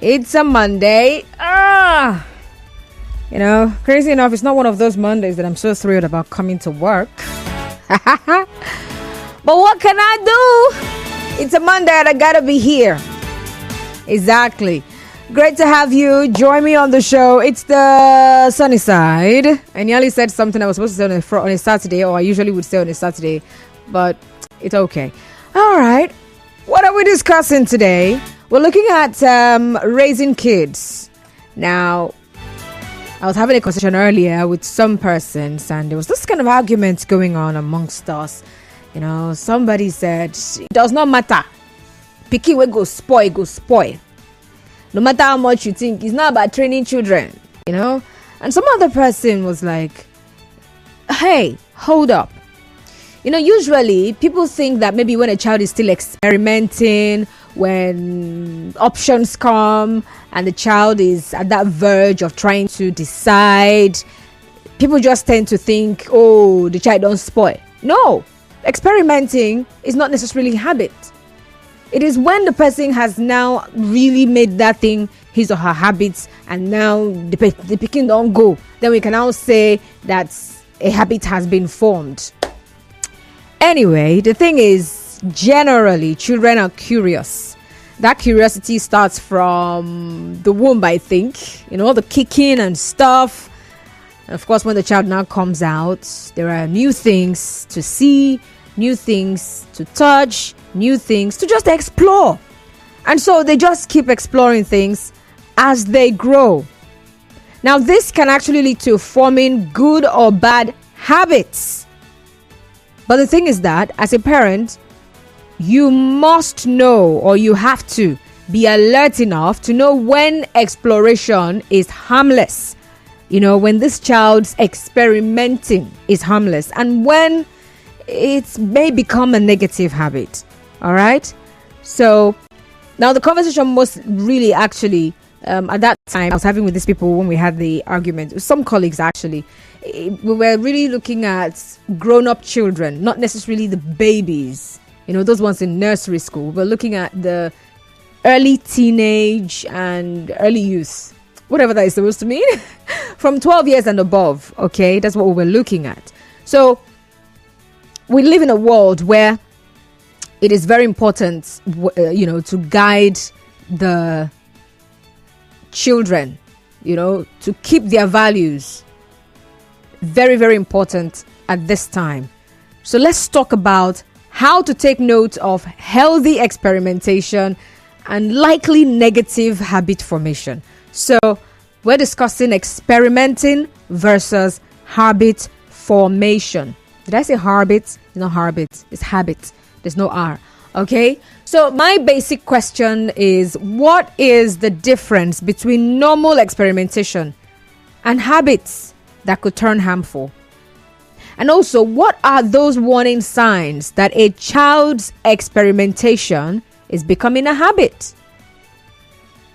It's a Monday. You know, crazy enough, it's not one of those Mondays that I'm so thrilled about coming to work. But what can I do? It's a Monday and I gotta be here. Exactly. Great to have you. Join me on the show. It's the sunny side. I nearly said something I was supposed to say on a Saturday, or I usually would say on a Saturday, but it's okay. All right. What are we discussing today? We're looking at raising kids. Now, I was having a conversation earlier with some persons, and there was this kind of argument going on amongst us. You know, somebody said, it does not matter. Pikin will go spoil. No matter how much you think, it's not about training children, you know. And some other person was like, hey, hold up. You know, usually people think that maybe when a child is still experimenting, when options come and the child is at that verge of trying to decide, people just tend to think, oh, the child don't spoil. No, experimenting is not necessarily habit. It is when the person has now really made that thing his or her habits, and now the pikin don't go, then we can now say that a habit has been formed. Anyway, the thing is, generally, children are curious. That curiosity starts from the womb, I think. You know, the kicking and stuff. And of course, when the child now comes out, there are new things to see, new things to touch, new things to just explore. And so they just keep exploring things as they grow. Now, this can actually lead to forming good or bad habits. But the thing is that as a parent, you must know, or you have to be alert enough to know when exploration is harmless. You know, when this child's experimenting is harmless, and when it may become a negative habit. All right. So now the conversation was really actually at that time I was having with these people when we had the argument with some colleagues. Actually, we were really looking at grown-up children, not necessarily the babies, you know, those ones in nursery school. We're looking at the early teenage and early youth, whatever that is supposed to mean, from 12 years and above. Okay, that's what we were looking at. So we live in a world where it is very important, you know, to guide the children, you know, to keep their values. Very, very important at this time. So let's talk about how to take note of healthy experimentation and likely negative habit formation. So we're discussing experimenting versus habit formation. Did I say habit? It's not habit, it's habit. There's no R. Okay. So my basic question is, what is the difference between normal experimentation and habits that could turn harmful? And also, what are those warning signs that a child's experimentation is becoming a habit?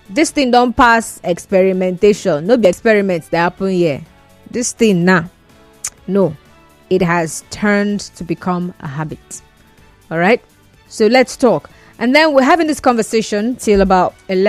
This thing don't pass experimentation. No be experiments that happen here. This thing now. No. It has turned to become a habit. All right. So let's talk. And then we're having this conversation till about 1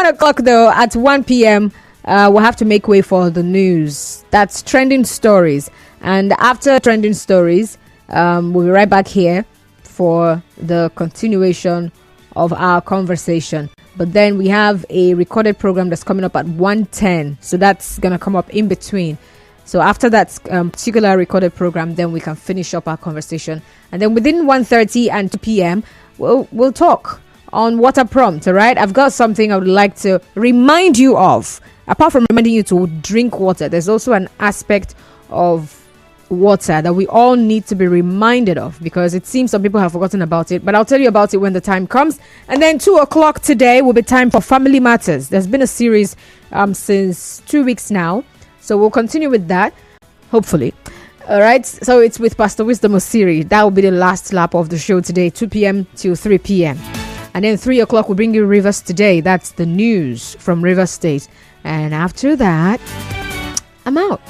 o'clock though. At 1 p.m. We'll have to make way for the news. That's trending stories. And after trending stories, we'll be right back here for the continuation of our conversation. But then we have a recorded program that's coming up at 1:10. So that's going to come up in between. So after that particular recorded program, then we can finish up our conversation. And then within 1:30 and 2 p.m., we'll talk on water prompt, all right? I've got something I would like to remind you of. Apart from reminding you to drink water, there's also an aspect of water that we all need to be reminded of, because it seems some people have forgotten about it. But I'll tell you about it when the time comes. And then 2 o'clock today will be time for Family Matters. There's been a series since 2 weeks now. So we'll continue with that, hopefully. All right. So it's with Pastor Wisdom Osiri. That will be the last lap of the show today, 2 p.m. till 3 p.m. And then 3 o'clock, we'll bring you Rivers Today. That's the news from Rivers State. And after that, I'm out.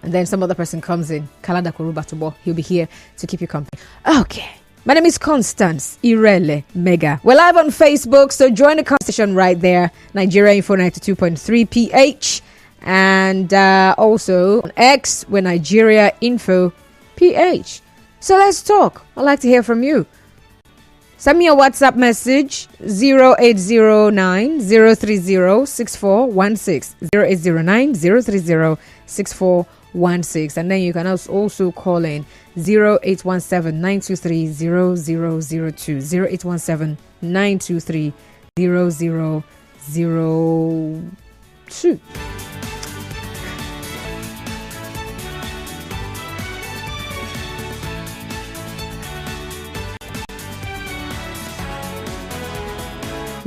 And then some other person comes in. Kalada Kuruba Tubo. He'll be here to keep you company. Okay. My name is Constance Irele Mega. We're live on Facebook, so join the conversation right there. Nigeria Info 92.3 PH. And also on X, we're Nigeria Info PH. So let's talk. I'd like to hear from you. Send me a WhatsApp message 0809 030 6416 0809 030 6416, and then you can also call in 0817 923 0002 0817 923 0002.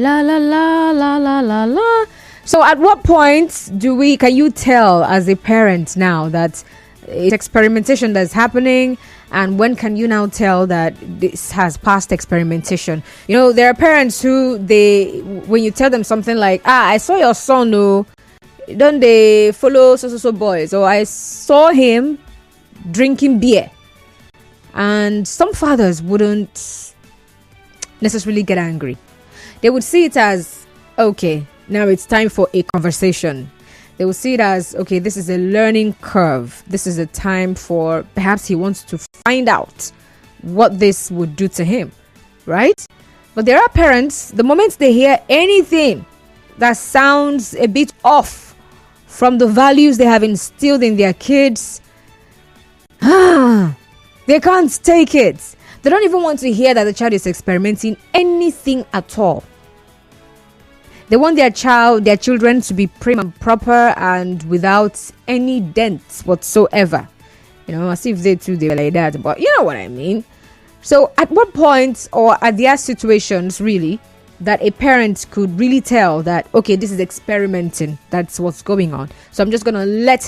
La la la la la la la. So at what point can you tell as a parent now that it's experimentation that's happening, and when can you now tell that this has passed experimentation? You know, there are parents who when you tell them something like, I saw your son, don't they follow so boys, or I saw him drinking beer. And some fathers wouldn't necessarily get angry. They would see it as, okay, now it's time for a conversation. They will see it as, okay, this is a learning curve. This is a time for, perhaps he wants to find out what this would do to him, right? But there are parents, the moment they hear anything that sounds a bit off from the values they have instilled in their kids, they can't take it. They don't even want to hear that the child is experimenting anything at all. They want their children to be prim and proper and without any dents whatsoever. You know, as if they were like that. But you know what I mean. So at what point, or are there situations really that a parent could really tell that, okay, this is experimenting. That's what's going on. So I'm just going to let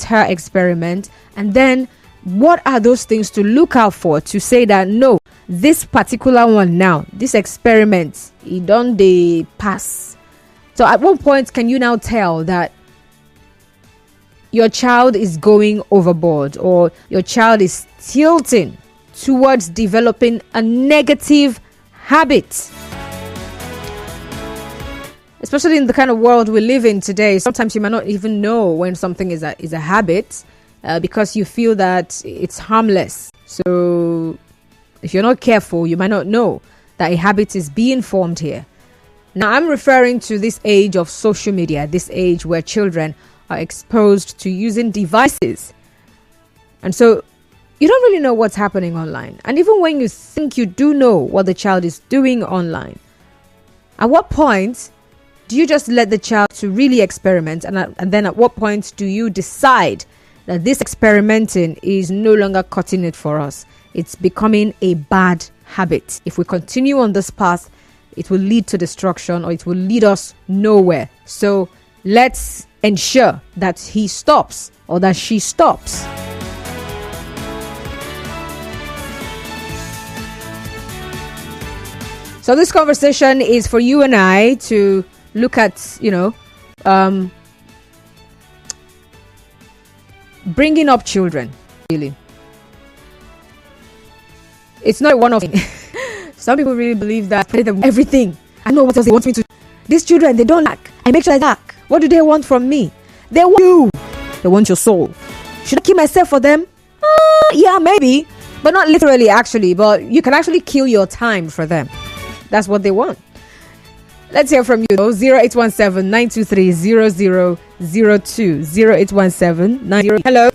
her experiment. And then what are those things to look out for to say that, no, this particular one now, this experiment, it don't they pass? So at what point can you now tell that your child is going overboard, or your child is tilting towards developing a negative habit? Especially in the kind of world we live in today, sometimes you might not even know when something is a habit, because you feel that it's harmless. So if you're not careful, you might not know that a habit is being formed here. Now, I'm referring to this age of social media, this age where children are exposed to using devices. And so you don't really know what's happening online. And even when you think you do know what the child is doing online, at what point do you just let the child to really experiment? And then at what point do you decide that this experimenting is no longer cutting it for us? It's becoming a bad habit. If we continue on this path, it will lead to destruction, or it will lead us nowhere. So let's ensure that he stops, or that she stops. So this conversation is for you and I to look at, bringing up children, really. It's not one of some people really believe that everything. I know what else they want me to. These children, they don't lack. I make sure I lack. What do they want from me? They want you. They want your soul. Should I kill myself for them? Yeah, maybe. But not literally, actually. But you can actually kill your time for them. That's what they want. Let's hear from you, though. 0817 923 0002. 0817 90. Hello.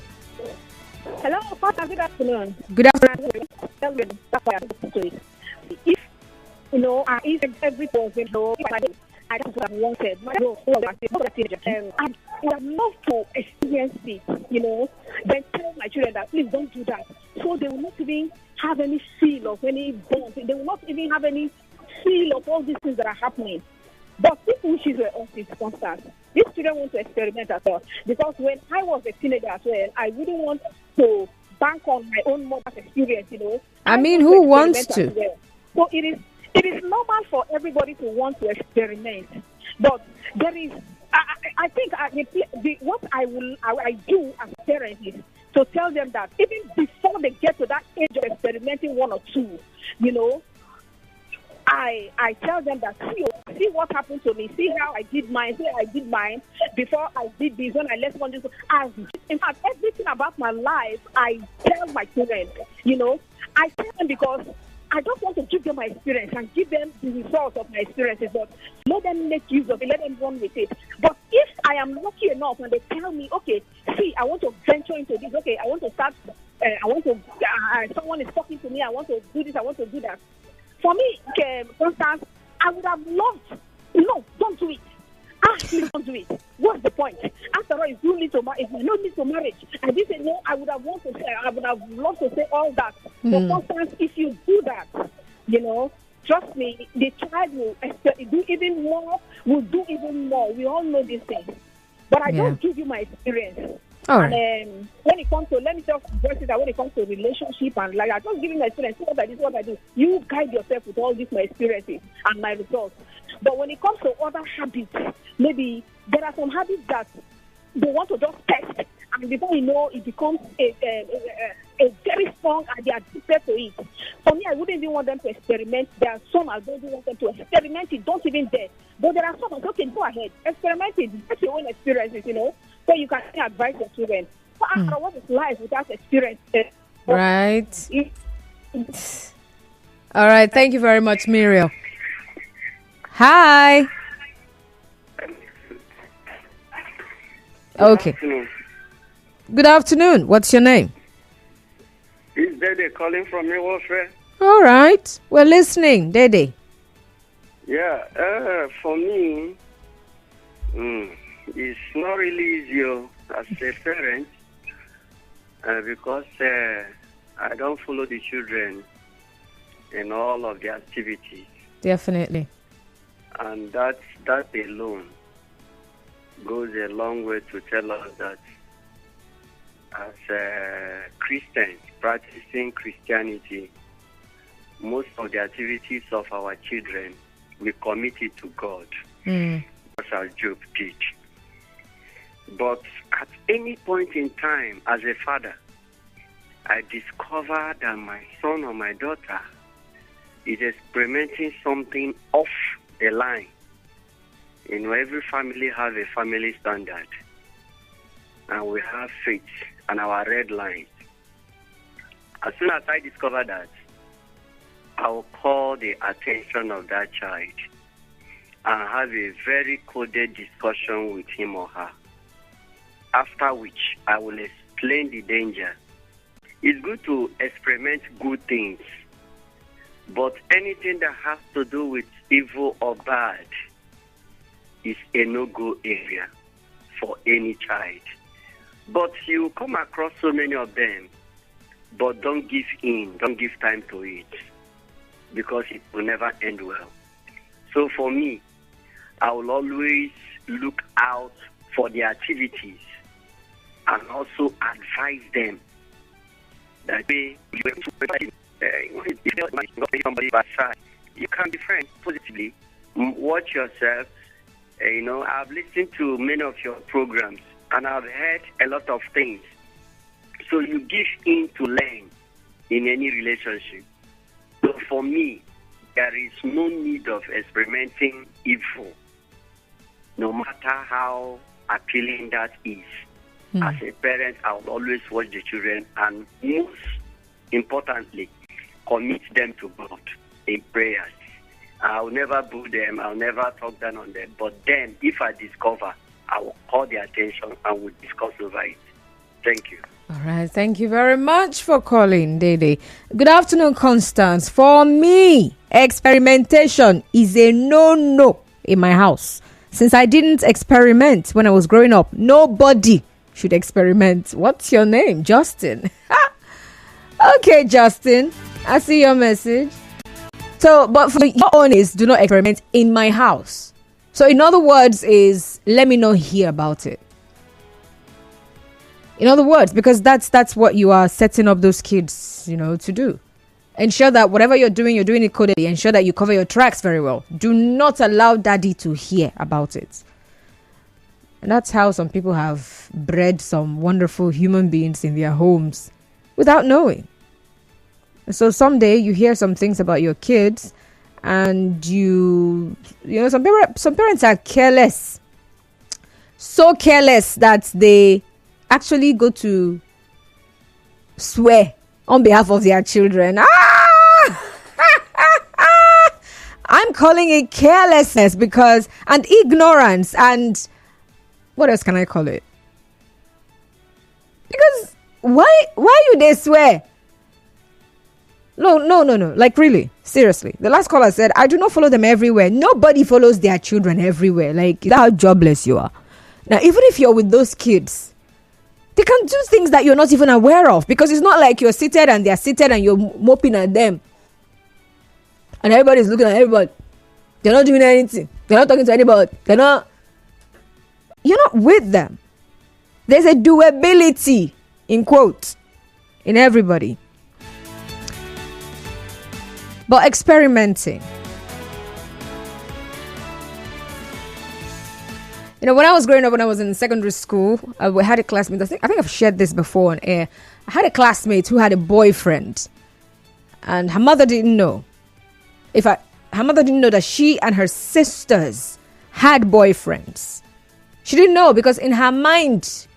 Hello, Father. Good afternoon. Good afternoon. If if every person I don't have wanted, I would have loved to experience it, then tell my children that please don't do that. So they will not even have any feel of any bond. They will not even have any feel of all these things that are happening. But people wishes were on this constant. These children want to experiment as well. Because when I was a teenager as well, I wouldn't want to bank on my own mother's experience, I mean, who wants to? Well. So it is normal for everybody to want to experiment. But there is, I think what I do as a parent is to tell them that even before they get to that age of experimenting one or two, you know, I tell them that see what happened to me, see how I did mine, before I did this, when I left one this. In fact, everything about my life I tell my children, you know. I tell them because I don't want to give them my experience and give them the results of my experiences, but let them make use of it, let them run with it. But if I am lucky enough and they tell me, okay, see, I want to venture into this, okay, I want to start, someone is talking to me, I want to do this, I want to do that. For me, Constance, I would have loved, no, don't do it. Please don't do it. What's the point? After all, it's no need to marriage. I didn't say no. I would have loved to say all that. But Constance, if you do that, you know, trust me, the child will do even more. We all know these things. But I don't give you my experience. All right. And when it comes to, let me just address it, that when it comes to relationship and like, I just give you my experience, see what I do. You guide yourself with all these my experiences and my results. But when it comes to other habits, maybe there are some habits that they want to just test, and before you know, it becomes a very strong, and they are addicted to it. For me, I wouldn't even want them to experiment. There are some I don't even want them to experiment it. Don't even dare. But there are some that okay, go ahead, experiment it. Get your own experiences, you know, so you can advise your children. So after what is life without experience? Right. All right. Thank you very much, Muriel. Hi. Okay. Good afternoon. What's your name? It's Dede calling from your warfare. All right. We're listening, Dede. Yeah. For me, it's not really easy as a parent because I don't follow the children in all of the activities. Definitely. And that alone goes a long way to tell us that as Christians practicing Christianity, most of the activities of our children, we commit it to God, as Job did. But at any point in time, as a father, I discover that my son or my daughter is experimenting something off the line. You know, every family has a family standard, and we have faith and our red lines. As soon as I discover that, I will call the attention of that child and have a very coded discussion with him or her, after which I will explain the danger. It's good to experiment good things, but anything that has to do with evil or bad is a no-go area for any child. But you come across so many of them, but don't give in, don't give time to it, because it will never end well. So for me, I will always look out for the activities and also advise them that way you can be friends positively. Watch yourself. You know, I've listened to many of your programs and I've heard a lot of things. So you give in to learn in any relationship. So for me, there is no need of experimenting evil, no matter how appealing that is. As a parent, I will always watch the children and most importantly, commit them to God in prayers. I'll never boo them, I'll never talk down on them. But then, if I discover, I will call their attention and we'll discuss over it. Thank you. All right. Thank you very much for calling, Dede. Good afternoon, Constance. For me, experimentation is a no-no in my house. Since I didn't experiment when I was growing up, nobody should experiment. What's your name? Justin. Okay, Justin. I see your message. So, but for your own is, do not experiment in my house. So, in other words, is let me not hear about it. In other words, because that's what you are setting up those kids, you know, to do. Ensure that whatever you're doing it codedly. Ensure that you cover your tracks very well. Do not allow daddy to hear about it. And that's how some people have bred some wonderful human beings in their homes without knowing. And so someday you hear some things about your kids, and you know, some parents are careless. So careless that they actually go to swear on behalf of their children. I'm calling it carelessness and ignorance, and what else can I call it? Because why you they swear? No. Like, really, seriously. The last caller said, I do not follow them everywhere. Nobody follows their children everywhere. Like, that's how jobless you are. Now, even if you're with those kids, they can do things that you're not even aware of, because it's not like you're seated and they're seated and you're moping at them. And everybody's looking at everybody. They're not doing anything. They're not talking to anybody. You're not with them. There's a doability, in quotes, in everybody. But experimenting. You know, when I was growing up, when I was in secondary school, we had a classmate. I think I've shared this before on air. I had a classmate who had a boyfriend, and her mother didn't know. Her mother didn't know that she and her sisters had boyfriends. She didn't know, because in her mind,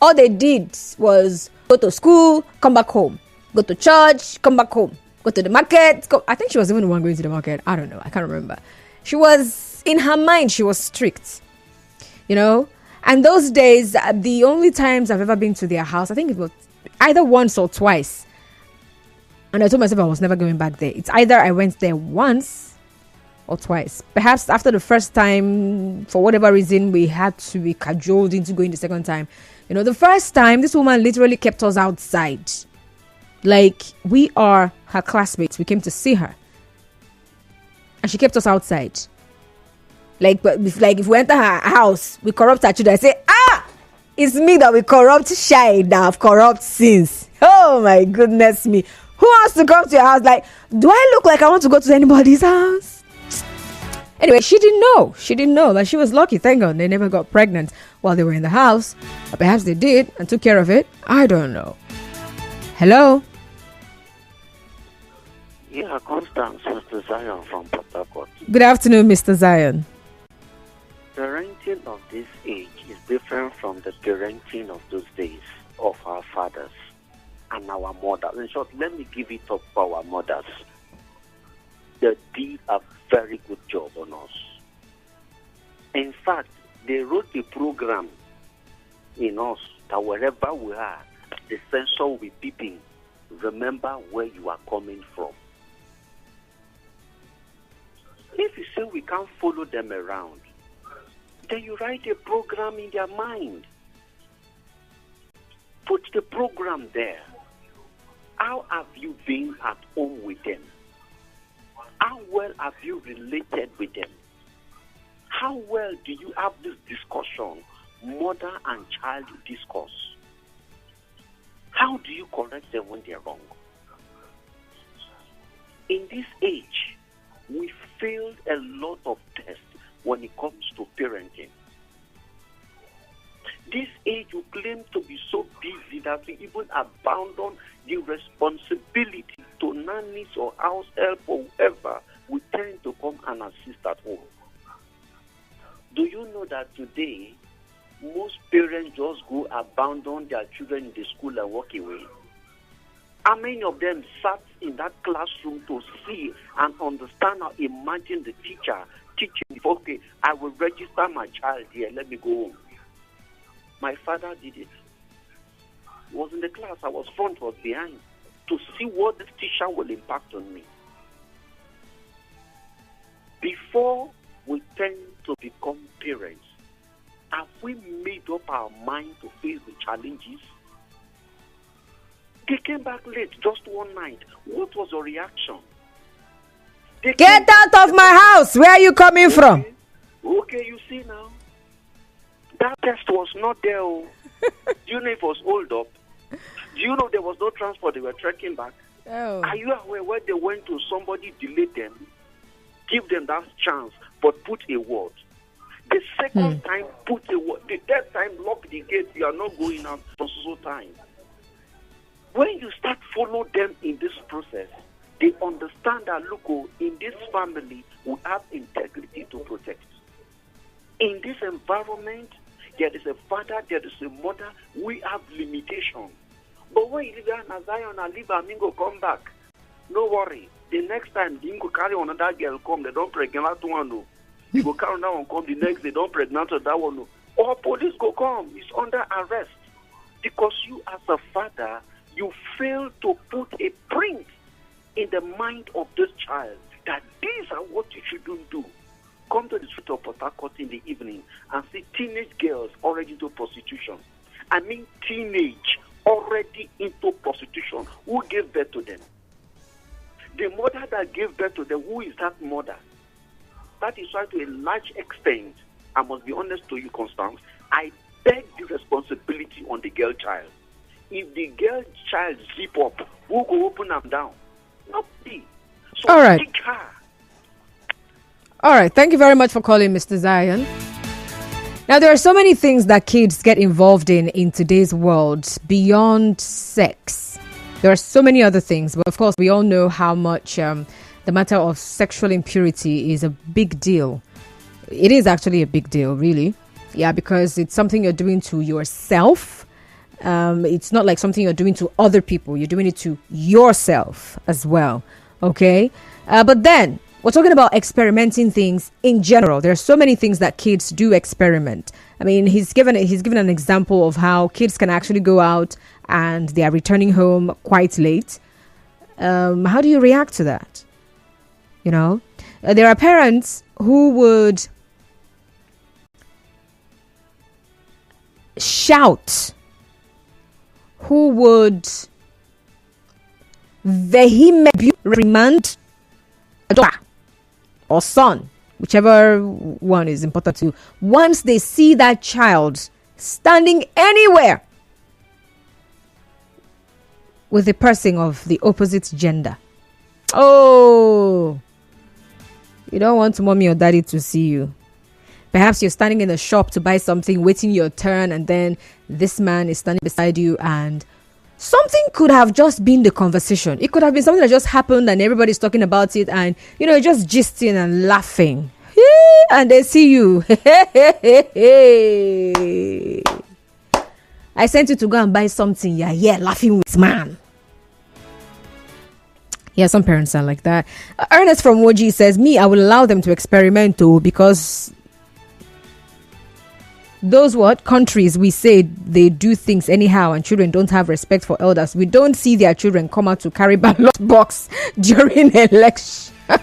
all they did was go to school, come back home, go to church, come back home, go to the market. I think she was even the one going to the market. I don't know. I can't remember. In her mind, she was strict, you know. And those days, the only times I've ever been to their house, I think it was either once or twice. And I told myself I was never going back there. It's either I went there once or twice. Perhaps after the first time, for whatever reason, we had to be cajoled into going the second time. You know, the first time, this woman literally kept us outside. Like, we are her classmates. We came to see her. And she kept us outside. Like if we enter her house, we corrupt her children. I say, it's me that we corrupt shy that have corrupt sins. Oh my goodness me. Who wants to come to your house? Like, do I look like I want to go to anybody's house? Anyway, she didn't know. She didn't know. Like, she was lucky. Thank God they never got pregnant while they were in the house. Or perhaps they did and took care of it. I don't know. Hello? Yeah, Constance, Mr. Zion from Port Harcourt. Good afternoon, Mr. Zion. Parenting of this age is different from the parenting of those days of our fathers and our mothers. In short, let me give it up for our mothers. They did a very good job on us. In fact, they wrote a program in us that wherever we are, the sensor will be beeping. Remember where you are coming from. If you say we can't follow them around, then you write a program in their mind. Put the program there. How have you been at home with them? How well have you related with them? How well do you have this discussion, mother and child discourse? How do you correct them when they're wrong? In this age, we failed a lot of tests when it comes to parenting. This age will claim to be so busy that we even abandon the responsibility to nannies or house help or whoever we tend to come and assist at home. Do you know that today, most parents just go abandon their children in the school and walk away? How many of them sat in that classroom to see and understand or imagine the teacher teaching, okay, I will register my child here, let me go home. My father did it. He was in the class, I was front, was behind, to see what the teacher will impact on me. Before we tend to become parents, have we made up our mind to face the challenges? They came back late, just one night. What was your reaction? Get out of my house! Where are you coming from? Okay, you see now. That test was not there. Do you know it was hold up? Do you know there was no transport? They were trekking back. Oh. Are you aware where they went to? Somebody delayed them, give them that chance, but put a word. The second time, put a word. The third time, lock the gate. You are not going out for so time. When you start follow them in this process, they understand that, look, in this family, we have integrity to protect. In this environment, there is a father, there is a mother, we have limitations. But when you leave Zion and leave Amingo, come back. No worry. The next time, you go carry another girl come, they don't pregnant that one. No. You go carry another one come, the next they don't pregnant that one. No. Or police go come, it's under arrest. Because you as a father, you fail to put a print in the mind of this child that these are what you shouldn't do. Come to the street of Port Harcourt in the evening and see teenage girls already into prostitution. I mean teenage already into prostitution. Who gave birth to them? The mother that gave birth to them, who is that mother? That is why to a large extent, I must be honest to you, Constance, I beg the responsibility on the girl child. If the girl child zip up, who go open them down? Nobody. So all right. Take her. All right. Thank you very much for calling, Mr. Zion. Now, there are so many things that kids get involved in today's world beyond sex. There are so many other things. But of course, we all know how much the matter of sexual impurity is a big deal. It is actually a big deal, really. Yeah, because it's something you're doing to yourself. It's not like something you're doing to other people. You're doing it to yourself as well. Okay. But then we're talking about experimenting things in general. There are so many things that kids do experiment. I mean, he's given an example of how kids can actually go out and they are returning home quite late. How do you react to that? You know, there are parents who would shout, who would vehemently reprimand a daughter or son, whichever one is important to you, once they see that child standing anywhere with a person of the opposite gender. Oh, you don't want mommy or daddy to see you. Perhaps you're standing in a shop to buy something, waiting your turn, and then this man is standing beside you, and something could have just been the conversation. It could have been something that just happened and everybody's talking about it, and just gisting and laughing. And they see you. I sent you to go and buy something. Yeah, laughing with man. Yeah, some parents are like that. Ernest from Woji says, me, I will allow them to experiment too, because those countries we say they do things anyhow and children don't have respect for elders. We don't see their children come out to carry ballot box during election. Oh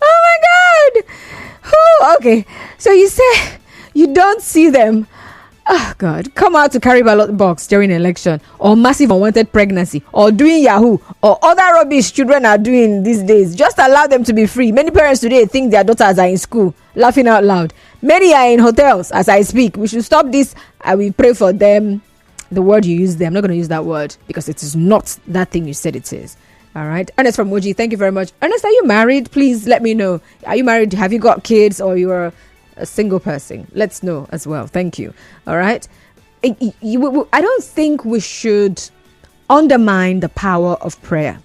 my God. Okay, so you say you don't see them, oh God, come out to carry ballot box during election, or massive unwanted pregnancy, or doing Yahoo, or other rubbish children are doing these days. Just allow them to be free. Many parents today think their daughters are in school, laughing out loud. Many are in hotels as I speak. We should stop this. I will pray for them. The word you use there, I'm not going to use that word because it is not that thing you said it is. All right. Ernest from Moji, thank you very much. Ernest, are you married? Please let me know. Are you married? Have you got kids, or you're a single person? Let's know as well. Thank you. All right. I don't think we should undermine the power of prayer.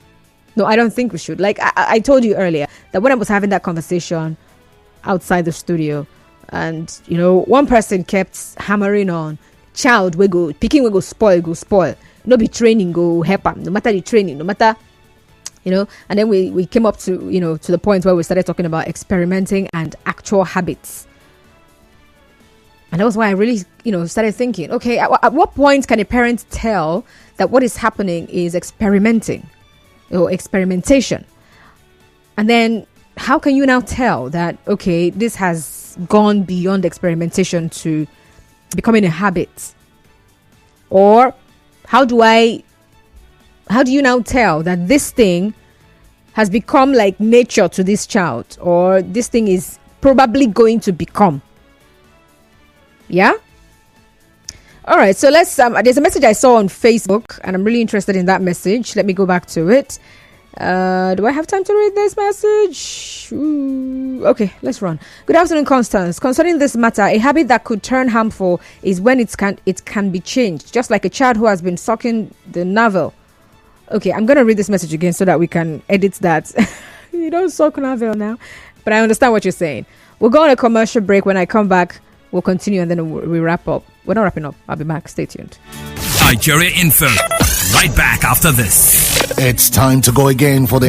No, I don't think we should. Like I told you earlier, that when I was having that conversation outside the studio, and one person kept hammering on, child we go picking, we go spoil. No be training go help them. No matter the training, no matter. And then we came up to to the point where we started talking about experimenting and actual habits. And that was why I really, started thinking, okay, at what point can a parent tell that what is happening is experimenting or experimentation? And then how can you now tell that, okay, this has gone beyond experimentation to becoming a habit? Or how do you now tell that this thing has become like nature to this child, or this thing is probably going to become? Yeah. All right. So let's, there's a message I saw on Facebook and I'm really interested in that message. Let me go back to it. Do I have time to read this message? Ooh, okay, let's run. Good afternoon, Constance. Concerning this matter, a habit that could turn harmful is when it can be changed, just like a child who has been sucking the navel. Okay, I'm going to read this message again so that we can edit that. You don't suck navel now. But I understand what you're saying. We'll go on a commercial break. When I come back, we'll continue and then we wrap up. We're not wrapping up. I'll be back. Stay tuned. Nigeria Info. Right back after this. It's time to go again for the